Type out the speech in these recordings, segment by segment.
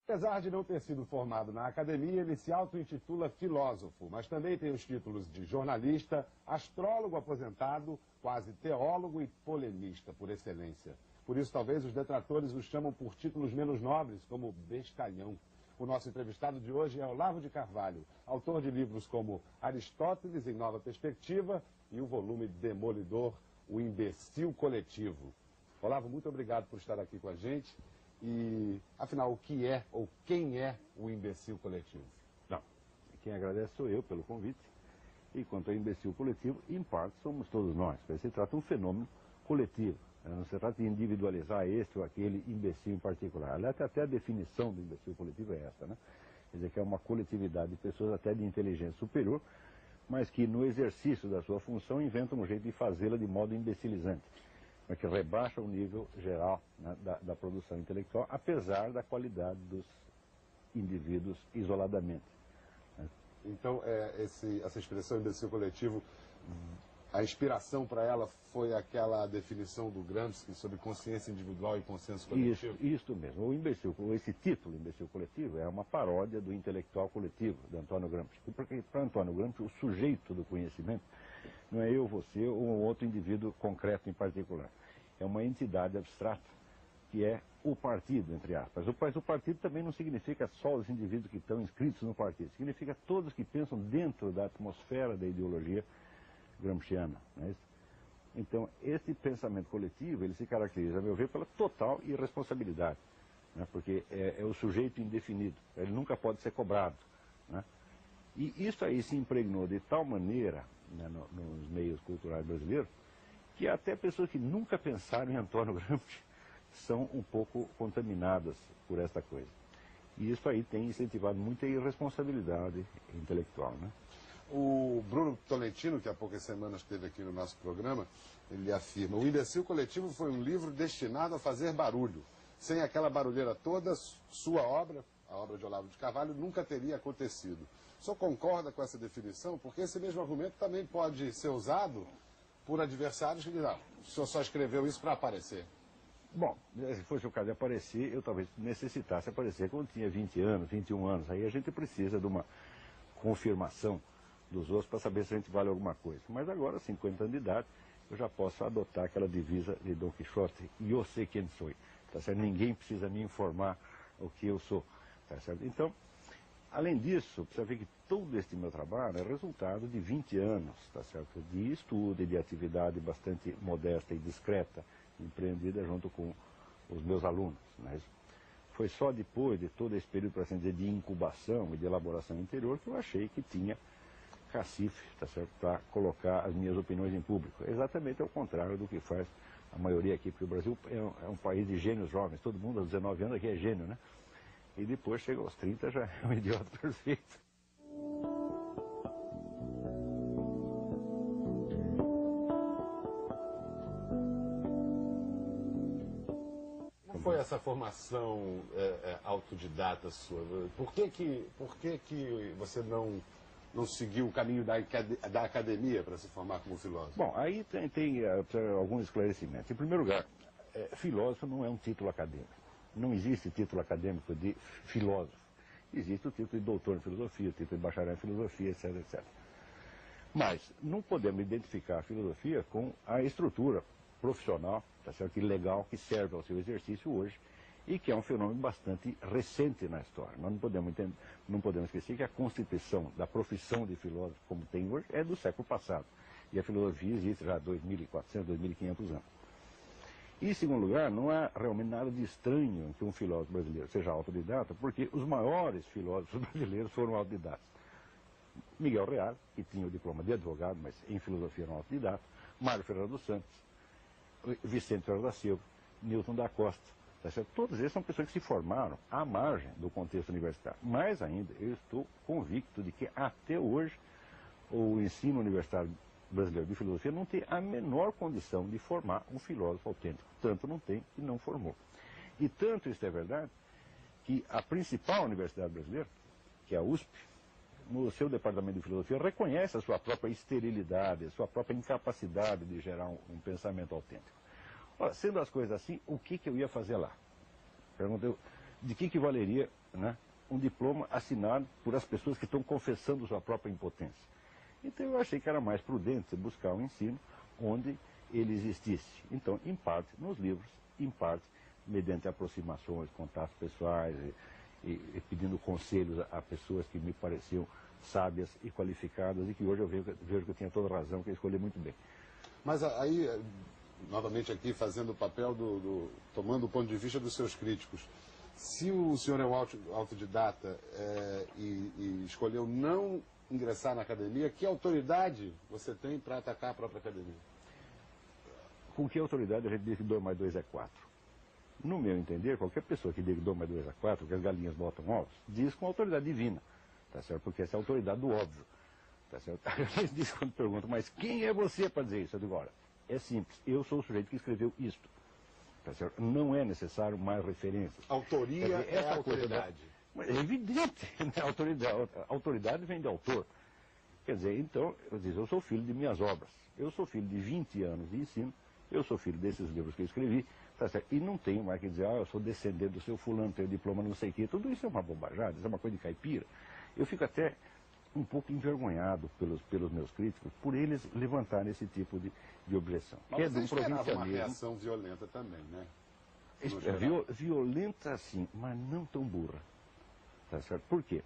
Apesar de não ter sido formado na academia, ele se auto-intitula filósofo, mas também tem os títulos de jornalista, astrólogo aposentado, quase teólogo e polemista por excelência. Por isso, talvez, os detratores o chamam por títulos menos nobres, como bestalhão. O nosso entrevistado de hoje é Olavo de Carvalho, autor de livros como Aristóteles em Nova Perspectiva e o volume demolidor O Imbecil Coletivo. Olavo, muito obrigado por estar aqui com a gente. E, afinal, o que é ou quem é o imbecil coletivo? Não, quem agradece sou eu pelo convite. E quanto ao imbecil coletivo, em parte somos todos nós. Se trata de um fenômeno coletivo. Não se trata de individualizar este ou aquele imbecil em particular. Aliás, até a definição do imbecil coletivo é essa, né? Quer dizer, que é uma coletividade de pessoas até de inteligência superior, mas que no exercício da sua função inventam um jeito de fazê-la de modo imbecilizante, mas que rebaixa o nível geral, né, da produção intelectual, apesar da qualidade dos indivíduos isoladamente. Né? Então, essa expressão imbecil coletivo, a inspiração para ela foi aquela definição do Gramsci sobre consciência individual e consenso coletivo? Isso mesmo. Esse título, imbecil coletivo, é uma paródia do intelectual coletivo, de Antônio Gramsci. Porque para Antônio Gramsci, o sujeito do conhecimento não é eu, você ou um outro indivíduo concreto em particular. É uma entidade abstrata, que é o partido, entre aspas. Mas o partido também não significa só os indivíduos que estão inscritos no partido. Significa todos que pensam dentro da atmosfera da ideologia gramsciana. Não é isso? Então, esse pensamento coletivo, ele se caracteriza, a meu ver, pela total irresponsabilidade. Né? Porque é o sujeito indefinido. Ele nunca pode ser cobrado. Né? E isso aí se impregnou de tal maneira, né, nos meios culturais brasileiros, que até pessoas que nunca pensaram em Antônio Gramsci são um pouco contaminadas por esta coisa. E isso aí tem incentivado muita irresponsabilidade intelectual, né? O Bruno Tolentino, que há poucas semanas esteve aqui no nosso programa, ele afirma: o Imbecil Coletivo foi um livro destinado a fazer barulho. Sem aquela barulheira toda, sua obra, a obra de Olavo de Carvalho, nunca teria acontecido. O senhor concorda com essa definição? Porque esse mesmo argumento também pode ser usado por adversários que dizem: não, o senhor só escreveu isso para aparecer. Bom, se fosse o caso de aparecer, eu talvez necessitasse aparecer quando tinha 20 anos, 21 anos. Aí a gente precisa de uma confirmação dos outros para saber se a gente vale alguma coisa. Mas agora, 50 anos de idade, eu já posso adotar aquela divisa de Dom Quixote: eu sei quem sou. Tá certo? Ninguém precisa me informar o que eu sou. Tá certo? Então, além disso, precisa ver que todo este meu trabalho é resultado de 20 anos, tá certo? De estudo e de atividade bastante modesta e discreta, empreendida junto com os meus alunos. Né? Foi só depois de todo esse período, para assim dizer, de incubação e de elaboração interior, que eu achei que tinha cacife, tá certo, para colocar as minhas opiniões em público. É exatamente ao contrário do que faz a maioria aqui, porque o Brasil é um país de gênios jovens. Todo mundo aos 19 anos aqui é gênio, né? E depois chega aos 30 já é um idiota perfeito. Como foi essa formação autodidata sua? Por que você não seguiu o caminho da academia para se formar como filósofo? Bom, aí tem alguns esclarecimentos. Em primeiro lugar, filósofo não é um título acadêmico. Não existe título acadêmico de filósofo. Existe o título de doutor em filosofia, o título de bacharel em filosofia, etc, etc. Mas não podemos identificar a filosofia com a estrutura profissional, tá certo, e legal que serve ao seu exercício hoje, e que é um fenômeno bastante recente na história. Nós não podemos esquecer que a constituição da profissão de filósofo, como tem hoje, é do século passado. E a filosofia existe já há 2.400, 2.500 anos. E, em segundo lugar, não há realmente nada de estranho que um filósofo brasileiro seja autodidata, porque os maiores filósofos brasileiros foram autodidatas. Miguel Reale, que tinha o diploma de advogado, mas em filosofia não autodidata; Mário Ferreira dos Santos, Vicente Ferreira da Silva, Newton da Costa. Tá certo? Todos eles são pessoas que se formaram à margem do contexto universitário. Mais ainda, eu estou convicto de que até hoje o ensino universitário brasileiro de filosofia não tem a menor condição de formar um filósofo autêntico. Tanto não tem que não formou. E tanto isso é verdade que a principal universidade brasileira, que é a USP, no seu departamento de filosofia, reconhece a sua própria esterilidade, a sua própria incapacidade de gerar um pensamento autêntico. Ora, sendo as coisas assim, o que eu ia fazer lá? Perguntei, de que valeria, né, um diploma assinado por as pessoas que estão confessando sua própria impotência. Então eu achei que era mais prudente buscar um ensino onde ele existisse. Então, em parte nos livros, em parte mediante aproximações, contatos pessoais e pedindo conselhos a pessoas que me pareciam sábias e qualificadas e que hoje eu vejo que eu tinha toda razão, que eu escolhi muito bem. Mas aí, novamente aqui, fazendo o papel tomando o ponto de vista dos seus críticos, se o senhor é um autodidata e escolheu não ingressar na academia, que autoridade você tem para atacar a própria academia? Com que autoridade a gente diz que 2 mais 2 é 4? No meu entender, qualquer pessoa que diga que 2 mais 2 é 4, que as galinhas botam ovos, diz com autoridade divina, tá certo? Porque essa é a autoridade do óbvio, tá certo? Eles dizem quando perguntam, mas quem é você para dizer isso? Eu digo, olha, é simples, eu sou o sujeito que escreveu isto, tá certo? Não é necessário mais referências. Autoria dizer, é a autoridade. Mas é evidente, né? Autoridade vem de autor. Quer dizer, então, eu sou filho de minhas obras, eu sou filho de 20 anos de ensino, eu sou filho desses livros que eu escrevi, tá certo? E não tenho mais que dizer, eu sou descendente do seu fulano, tenho diploma não sei o quê, tudo isso é uma bobajada, isso é uma coisa de caipira. Eu fico até um pouco envergonhado pelos meus críticos, por eles levantarem esse tipo de objeção. Mas você esperava uma reação violenta também, né? Violenta sim, mas não tão burra. Tá certo? Por quê?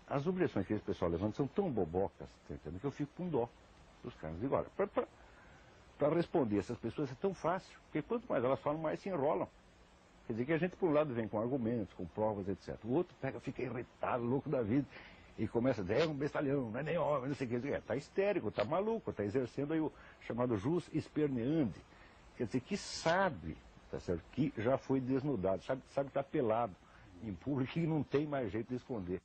As objeções que esse pessoal levanta são tão bobocas, tá entendendo, que eu fico com dó dos caras. Digo, olha, para responder essas pessoas é tão fácil, porque quanto mais elas falam, mais se enrolam. Quer dizer que a gente, por um lado, vem com argumentos, com provas, etc. O outro fica irritado, louco da vida, e começa a dizer, é um bestalhão, não é nem homem, não sei o que. Está histérico, está maluco, está exercendo aí o chamado jus esperneandi. Quer dizer, que sabe, tá certo, que já foi desnudado, sabe que está pelado em público e não tem mais jeito de esconder.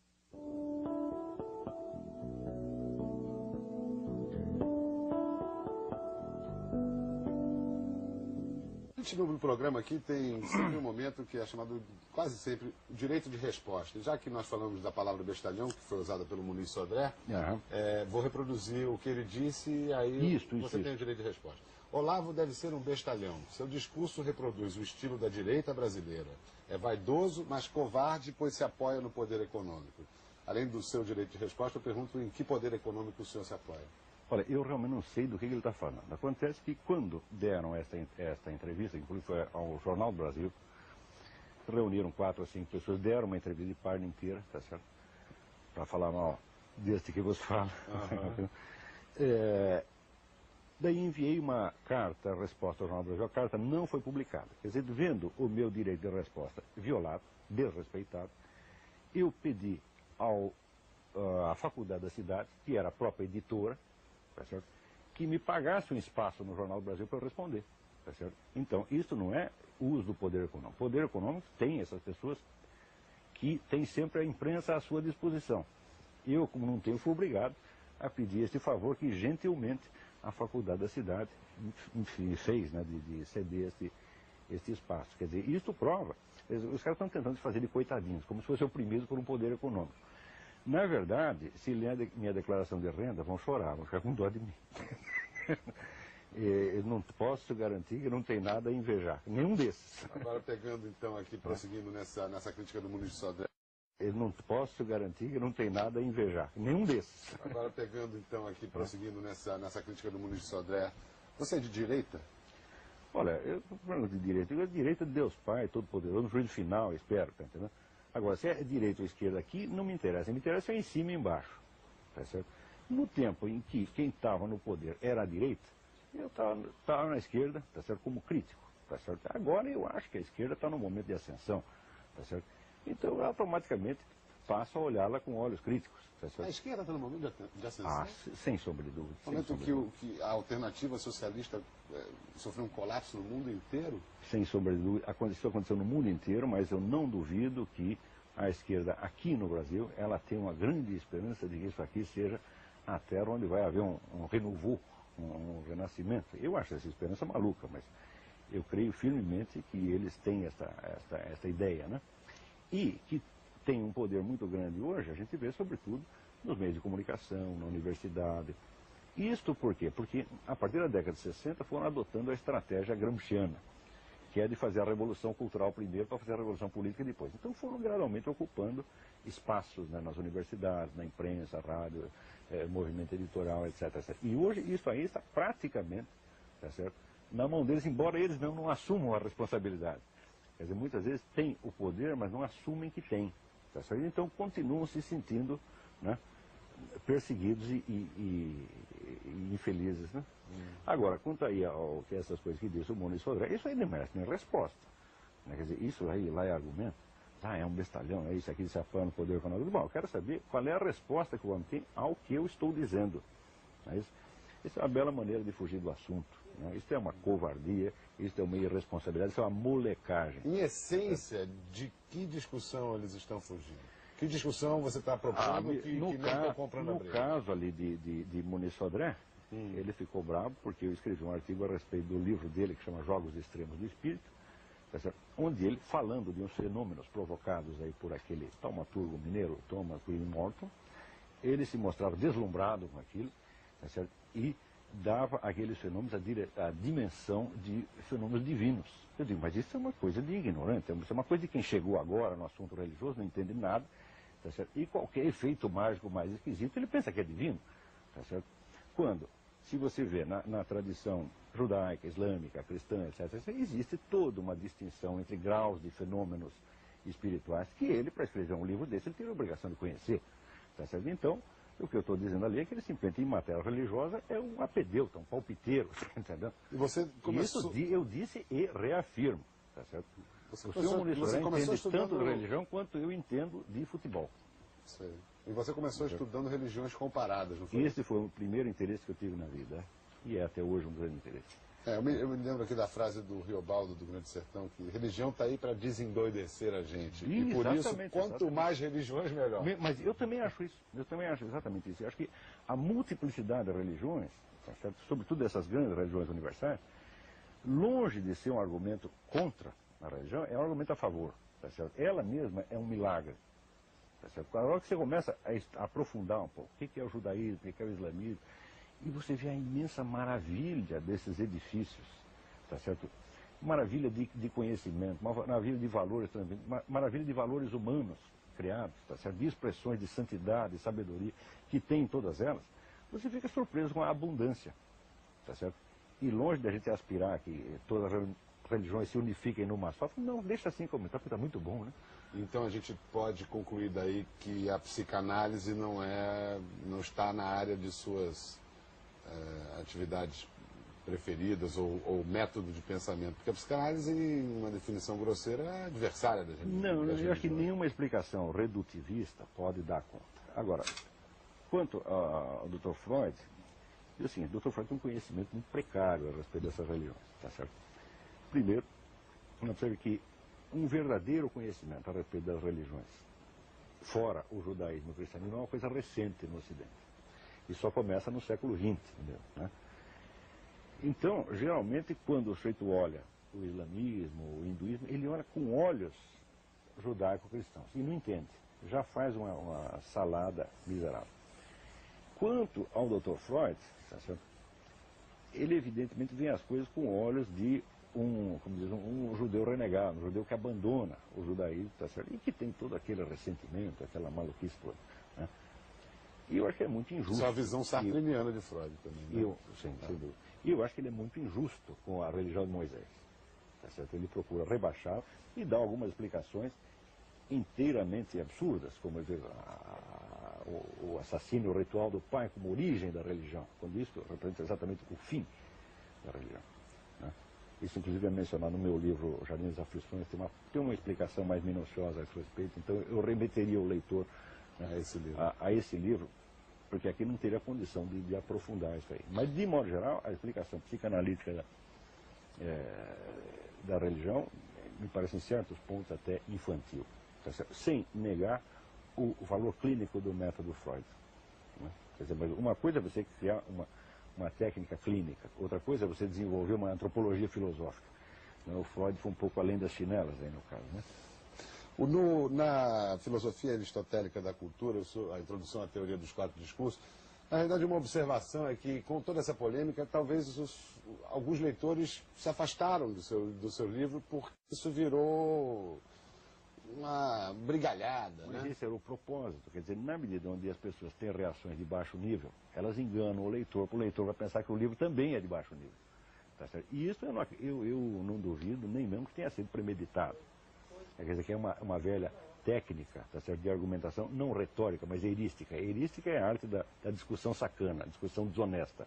No programa aqui tem sempre um momento que é chamado, quase sempre, o direito de resposta. E já que nós falamos da palavra bestalhão, que foi usada pelo Muniz Sodré, vou reproduzir o que ele disse e aí você tem o direito de resposta. Olavo deve ser um bestalhão. Seu discurso reproduz o estilo da direita brasileira. É vaidoso, mas covarde, pois se apoia no poder econômico. Além do seu direito de resposta, eu pergunto em que poder econômico o senhor se apoia. Olha, eu realmente não sei do que ele está falando. Acontece que quando deram esta entrevista, inclusive foi ao Jornal do Brasil, reuniram 4 ou 5 pessoas, deram uma entrevista de página inteira, tá certo? Para falar mal deste que você fala. Daí enviei uma carta, resposta ao Jornal do Brasil. A carta não foi publicada. Quer dizer, vendo o meu direito de resposta violado, desrespeitado, eu pedi à Faculdade da Cidade, que era a própria editora, tá certo? Que me pagasse um espaço no Jornal do Brasil para eu responder. Tá certo? Então, isso não é uso do poder econômico. O poder econômico tem essas pessoas que têm sempre a imprensa à sua disposição. Eu, como não tenho, fui obrigado a pedir esse favor que, gentilmente, a Faculdade da Cidade fez, né, de ceder este espaço. Quer dizer, isso prova. Os caras estão tentando se fazer de coitadinhos, como se fosse oprimidos por um poder econômico. Na verdade, se lerem minha declaração de renda, vão chorar, vão ficar com dó de mim. Eu não posso garantir que não tem nada a invejar, nenhum desses. Agora pegando então aqui, prosseguindo nessa crítica do Muniz Sodré. Eu não posso garantir que não tem nada a invejar, nenhum desses. Agora pegando então aqui, prosseguindo nessa crítica do Muniz Sodré. Você é de direita? Olha, eu não falo de direita, eu direita de Deus Pai, Todo-Poderoso, no juízo final, espero, tá entendendo? Agora, se é direita ou esquerda aqui, não me interessa. Me interessa é em cima e embaixo. Tá certo? No tempo em que quem estava no poder era a direita, eu estava na esquerda, tá certo? Como crítico. Tá certo? Agora eu acho que a esquerda está num momento de ascensão. Tá certo? Então eu automaticamente passo a olhá-la com olhos críticos. Tá certo? A esquerda está num momento de ascensão? Sem sombra de dúvida. No momento que a alternativa socialista sofreu um colapso no mundo inteiro? Sem sombra de dúvida. Isso aconteceu no mundo inteiro, mas eu não duvido que a esquerda aqui no Brasil, ela tem uma grande esperança de que isso aqui seja a terra onde vai haver um renouveau, um renascimento. Eu acho essa esperança maluca, mas eu creio firmemente que eles têm essa ideia, né? E que tem um poder muito grande hoje, a gente vê sobretudo nos meios de comunicação, na universidade. Isto por quê? Porque a partir da década de 60 foram adotando a estratégia gramsciana. que é de fazer a revolução cultural primeiro para fazer a revolução política depois. Então foram gradualmente ocupando espaços, né, nas universidades, na imprensa, rádio, movimento editorial, etc, etc. E hoje isso aí está praticamente, tá certo, na mão deles, embora eles não assumam a responsabilidade. Quer dizer, muitas vezes têm o poder, mas não assumem que têm. Tá certo? Então continuam se sentindo, né, perseguidos e infelizes. Né? Agora, quanto aí ao que essas coisas que disse o Muniz Sodré, isso aí não merece nem resposta. Né? Quer dizer, isso aí lá é argumento. Ah, é um bestalhão, é isso aqui, se apoia no poder econômico. Bom, eu quero saber qual é a resposta que o homem tem ao que eu estou dizendo. Não é isso? Isso é uma bela maneira de fugir do assunto. Né? Isso é uma covardia, isso é uma irresponsabilidade, isso é uma molecagem. Em essência, de que discussão eles estão fugindo? Que discussão você está propondo que não está comprando a briga? No caso ali de Muniz Sodré, ele ficou bravo porque eu escrevi um artigo a respeito do livro dele que chama Jogos Extremos do Espírito, tá certo? Onde ele, falando de uns fenômenos provocados aí por aquele taumaturgo mineiro, Thomas Green Morton, ele se mostrava deslumbrado com aquilo, tá certo? E dava àqueles fenômenos a dimensão de fenômenos divinos. Eu digo, mas isso é uma coisa de ignorante, isso é uma coisa de quem chegou agora no assunto religioso, não entende nada, tá certo? E qualquer efeito mágico mais esquisito, ele pensa que é divino, tá certo? Quando, se você vê na tradição judaica, islâmica, cristã, etc., existe toda uma distinção entre graus de fenômenos espirituais que ele, para escrever um livro desse, ele tem a obrigação de conhecer, tá certo? Então, o que eu estou dizendo ali é que ele simplesmente, em matéria religiosa, é um apedeuta, um palpiteiro, entendeu? E você começou... Isso eu disse e reafirmo, tá certo? O senhor Muniz Sodré entende estudando... tanto de religião quanto eu entendo de futebol. Sei. E você começou estudando religiões comparadas, não foi? Esse foi o primeiro interesse que eu tive na vida, e é até hoje um grande interesse. Eu me lembro aqui da frase do Riobaldo, do Grande Sertão, que religião está aí para desendoidecer a gente. E por isso, quanto mais religiões, melhor. Mas eu também acho isso. Eu também acho exatamente isso. Eu acho que a multiplicidade de religiões, tá certo? Sobretudo essas grandes religiões universais, longe de ser um argumento contra a religião, é um argumento a favor. Tá certo? Ela mesma é um milagre. Tá certo? A hora que você começa a aprofundar um pouco o que é o judaísmo, o que é o islamismo, e você vê a imensa maravilha desses edifícios, tá certo? Maravilha de conhecimento, maravilha de valores também, maravilha de valores humanos criados, tá certo? De expressões de santidade, de sabedoria, que tem em todas elas, você fica surpreso com a abundância, tá certo? E longe da gente aspirar que todas as religiões se unifiquem numa só, não, deixa assim como está, porque está muito bom, né? Então a gente pode concluir daí que a psicanálise não está na área de suas atividades preferidas ou método de pensamento, porque a psicanálise, em uma definição grosseira, é adversária da gente. Não, eu acho que nenhuma explicação redutivista pode dar conta. Agora, quanto ao Dr. Freud, o seguinte, o Dr. Freud tem um conhecimento muito precário a respeito dessas religiões, tá certo? Primeiro, nós observa que um verdadeiro conhecimento a respeito das religiões, fora o judaísmo e o cristianismo, é uma coisa recente no Ocidente. E só começa no século XX, entendeu? Né? Então, geralmente, quando o sujeito olha o islamismo, o hinduísmo, ele olha com olhos judaico-cristãos e não entende. Já faz uma salada miserável. Quanto ao Dr. Freud, tá certo? Ele evidentemente vê as coisas com olhos de um judeu renegado, um judeu que abandona o judaísmo, tá certo? E que tem todo aquele ressentimento, aquela maluquice toda. Né? E eu acho que é muito injusto. Isso é a visão sartriniana de Freud também. Né? Sim, sem dúvida. E eu acho que ele é muito injusto com a religião de Moisés. Tá certo? Ele procura rebaixar e dar algumas explicações inteiramente absurdas, como o assassínio ritual do pai como origem da religião, quando isso representa exatamente o fim da religião. Né? Isso, inclusive, é mencionado no meu livro Jardim das Aflições, tem uma explicação mais minuciosa a esse respeito, então eu remeteria o leitor, né, a esse livro, porque aqui não teria condição de aprofundar isso aí. Mas, de modo geral, a explicação psicanalítica da religião me parece, em certos pontos, até infantil, tá certo? Sem negar o valor clínico do método Freud. Né? Quer dizer, mas uma coisa é você criar uma técnica clínica, outra coisa é você desenvolver uma antropologia filosófica. Né? O Freud foi um pouco além das chinelas, aí no caso. Né? Na filosofia aristotélica da cultura, a introdução à teoria dos quatro discursos, Na verdade, uma observação é que, com toda essa polêmica, talvez alguns leitores se afastaram do seu livro porque isso virou uma brigalhada. Mas né? esse era o propósito. Quer dizer, na medida onde as pessoas têm reações de baixo nível, elas enganam o leitor, para o leitor vai pensar que o livro também é de baixo nível. Tá certo? E isso eu não duvido nem mesmo que tenha sido premeditado. Quer dizer, que é uma velha técnica, tá certo, de argumentação, não retórica, mas heurística. Heurística é a arte da discussão sacana, discussão desonesta.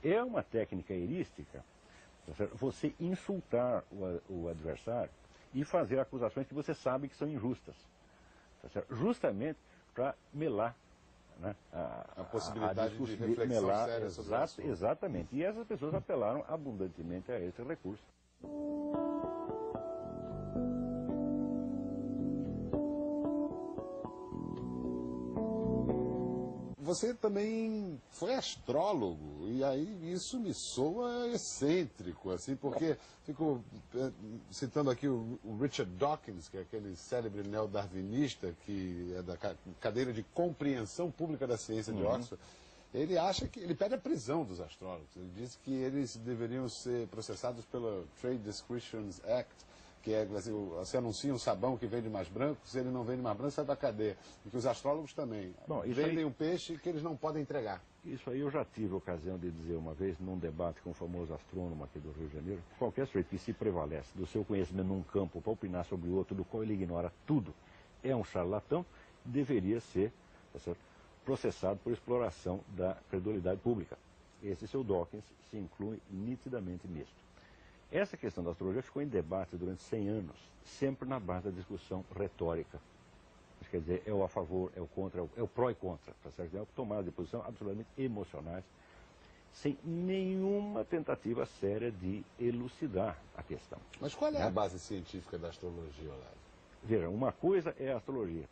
É uma técnica heurística, tá certo, você insultar o adversário e fazer acusações que você sabe que são injustas, tá certo? Justamente para melar, né, a possibilidade de reflexão melar, séria sobre o assunto. Exatamente. E essas pessoas apelaram abundantemente a esse recurso. Você também foi astrólogo, e aí isso me soa excêntrico, assim, porque fico citando aqui o Richard Dawkins, que é aquele célebre neodarwinista, que é da cadeira de compreensão pública da ciência de Oxford. Ele acha que ele pede a prisão dos astrólogos. Ele diz que eles deveriam ser processados pela Trade Discretions Act, que é, você anuncia um sabão que vende mais branco, se ele não vende mais branco, sai da cadeia. E que os astrólogos também vendem um peixe que eles não podem entregar. Isso aí eu já tive a ocasião de dizer uma vez, num debate com o famoso astrônomo aqui do Rio de Janeiro, qualquer sujeito que se prevalece do seu conhecimento num campo para opinar sobre o outro, do qual ele ignora tudo, é um charlatão, deveria ser, tá certo, processado por exploração da credulidade pública. Esse seu Dawkins se inclui nitidamente nisto. Essa questão da astrologia ficou em debate durante 100 anos, sempre na base da discussão retórica. Isso quer dizer, é o a favor, é o contra, é o pró e contra, tá certo? É uma tomada de posição absolutamente emocionais, sem nenhuma tentativa séria de elucidar a questão. Mas qual é a base científica da astrologia, Olavo? Veja, uma coisa é a astrologia,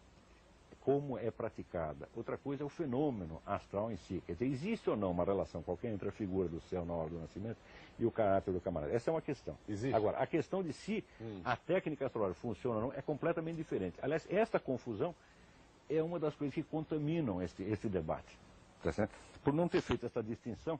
como é praticada. Outra coisa é o fenômeno astral em si. Quer dizer, existe ou não uma relação qualquer entre a figura do céu na hora do nascimento e o caráter do camarada? Essa é uma questão. Existe. Agora, a questão de se a técnica astrológica funciona ou não é completamente diferente. Aliás, esta confusão é uma das coisas que contaminam esse debate. Tá certo? Por não ter feito essa distinção,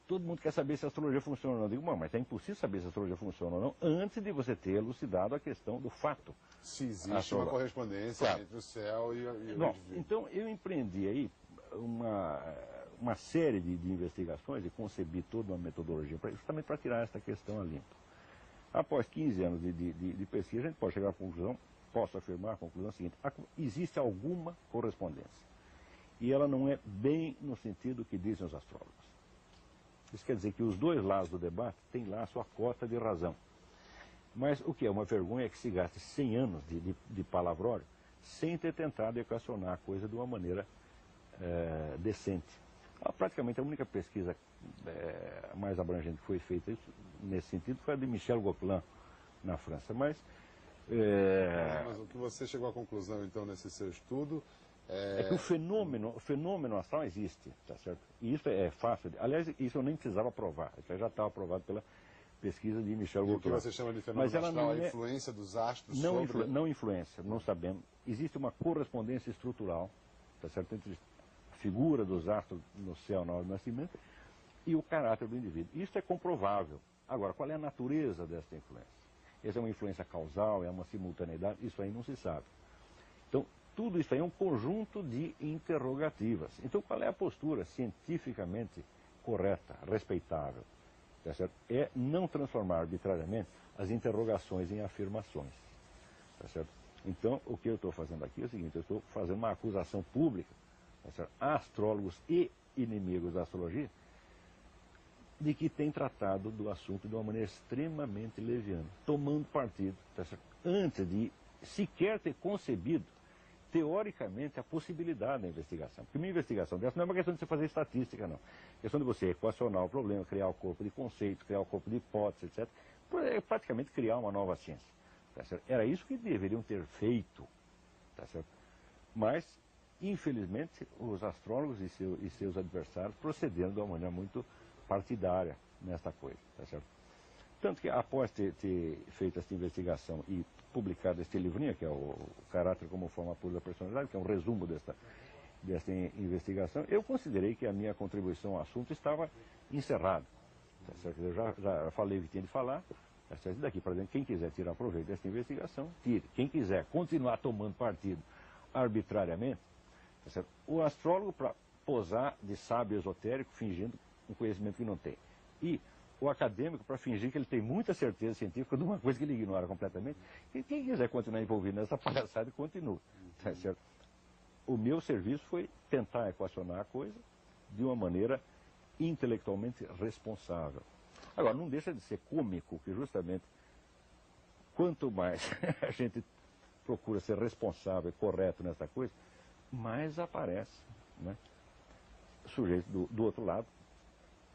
todo mundo quer saber se a astrologia funciona ou não. Eu digo, mas é impossível saber se a astrologia funciona ou não antes de você ter elucidado a questão do fato. Se existe uma correspondência entre o céu e o indivíduo. Então, eu empreendi aí uma série de investigações e concebi toda uma metodologia justamente para tirar essa questão a limpo. Após 15 anos de pesquisa, a gente pode chegar à conclusão, posso afirmar a conclusão seguinte: existe alguma correspondência. E ela não é bem no sentido que dizem os astrólogos. Isso quer dizer que os dois lados do debate têm lá a sua cota de razão. Mas o que é uma vergonha é que se gaste 100 anos de palavrório sem ter tentado equacionar a coisa de uma maneira decente. Praticamente a única pesquisa mais abrangente que foi feita nesse sentido foi a de Michel Gauquelin, na França. Mas o que você chegou à conclusão, então, nesse seu estudo... É que o fenômeno astral existe, tá certo? E isso é fácil. Aliás, isso eu nem precisava provar. Isso já estava aprovado pela pesquisa de Michel Gauquelin. O que você chama de fenômeno astral, a influência dos astros sobre... Não influência, não sabemos. Existe uma correspondência estrutural, tá certo? Entre a figura dos astros no céu na hora do nascimento e o caráter do indivíduo. Isso é comprovável. Agora, qual é a natureza dessa influência? Essa é uma influência causal, é uma simultaneidade? Isso aí não se sabe. Então, tudo isso aí é um conjunto de interrogativas. Então, qual é a postura cientificamente correta, respeitável? Tá certo? É não transformar arbitrariamente as interrogações em afirmações. Tá certo? Então, o que eu estou fazendo aqui é o seguinte: eu estou fazendo uma acusação pública, tá certo, a astrólogos e inimigos da astrologia, de que tem tratado do assunto de uma maneira extremamente leviana, tomando partido, tá certo, antes de sequer ter concebido teoricamente a possibilidade da investigação. Porque uma investigação dessa não é uma questão de você fazer estatística, não. É questão de você equacionar o problema, criar o corpo de conceitos, criar o corpo de hipóteses, etc. É praticamente criar uma nova ciência. Tá certo? Era isso que deveriam ter feito. Tá certo? Mas, infelizmente, os astrólogos e seus adversários procederam de uma maneira muito partidária nesta coisa. Tá certo? Tanto que, após ter feito essa investigação e publicado este livrinho, que é o Caráter como Forma Pura da Personalidade, que é um resumo desta investigação, eu considerei que a minha contribuição ao assunto estava encerrada. Tá certo? Eu já falei o que tinha de falar. Tá certo? Daqui para dentro, quem quiser tirar proveito dessa investigação, tire. Quem quiser continuar tomando partido arbitrariamente, tá certo? O astrólogo para posar de sábio esotérico, fingindo um conhecimento que não tem. E o acadêmico para fingir que ele tem muita certeza científica de uma coisa que ele ignora completamente. E quem quiser continuar envolvido nessa palhaçada, continua. Tá certo? O meu serviço foi tentar equacionar a coisa de uma maneira intelectualmente responsável. Agora, não deixa de ser cômico que justamente quanto mais a gente procura ser responsável e correto nessa coisa, mais aparece, né, sujeito do outro lado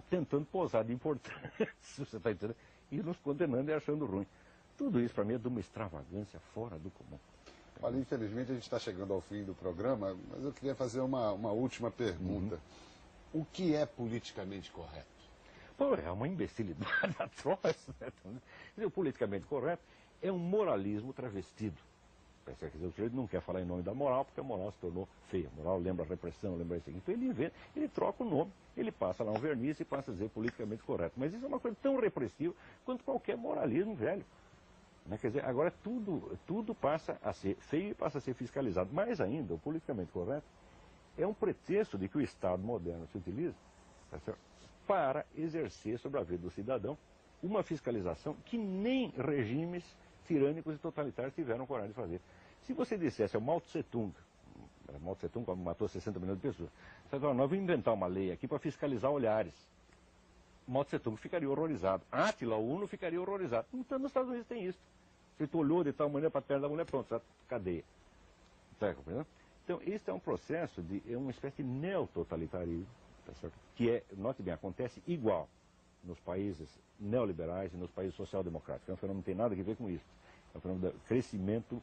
tentando posar de importante, se você está entendendo, e nos condenando e achando ruim. Tudo isso para mim é de uma extravagância fora do comum. Olha, infelizmente a gente está chegando ao fim do programa, mas eu queria fazer uma última pergunta. O que é politicamente correto? Pô, é uma imbecilidade atroz. Né? O politicamente correto é um moralismo travestido. Quer dizer, o sujeito não quer falar em nome da moral, porque a moral se tornou feia. A moral lembra a repressão, lembra isso aqui. Então ele inventa, ele troca o nome, ele passa lá um verniz e passa a dizer politicamente correto. Mas isso é uma coisa tão repressiva quanto qualquer moralismo velho. Né? Quer dizer, agora tudo passa a ser feio e passa a ser fiscalizado. Mais ainda, o politicamente correto é um pretexto de que o Estado moderno se utiliza, tá certo, para exercer sobre a vida do cidadão uma fiscalização que nem regimes tirânicos e totalitários tiveram coragem de fazer. Se você dissesse ao Mao Tse-tung matou 60 milhões de pessoas, você falou, nós vamos inventar uma lei aqui para fiscalizar olhares. Mao Tse-tung ficaria horrorizado. Átila Uno ficaria horrorizado. Então nos Estados Unidos tem isso. Você olhou de tal maneira para a perna da mulher, pronto, cadeia. Está compreendendo? Então, este é um processo é uma espécie de neototalitarismo, tá certo? Que é, note bem, acontece igual nos países neoliberais e nos países social-democráticos. É um fenômeno que não tem nada a ver com isso. É um fenômeno do crescimento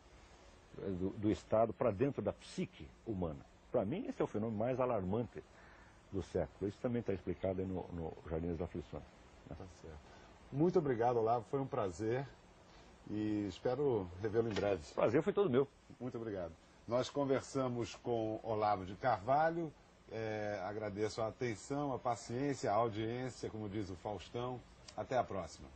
do Estado para dentro da psique humana. Para mim, esse é o fenômeno mais alarmante do século. Isso também está explicado aí no Jardim das Aflições. Né? Tá certo. Muito obrigado, Olavo. Foi um prazer e espero revê-lo em breve. O prazer foi todo meu. Muito obrigado. Nós conversamos com Olavo de Carvalho. Agradeço a atenção, a paciência, a audiência, como diz o Faustão. Até a próxima.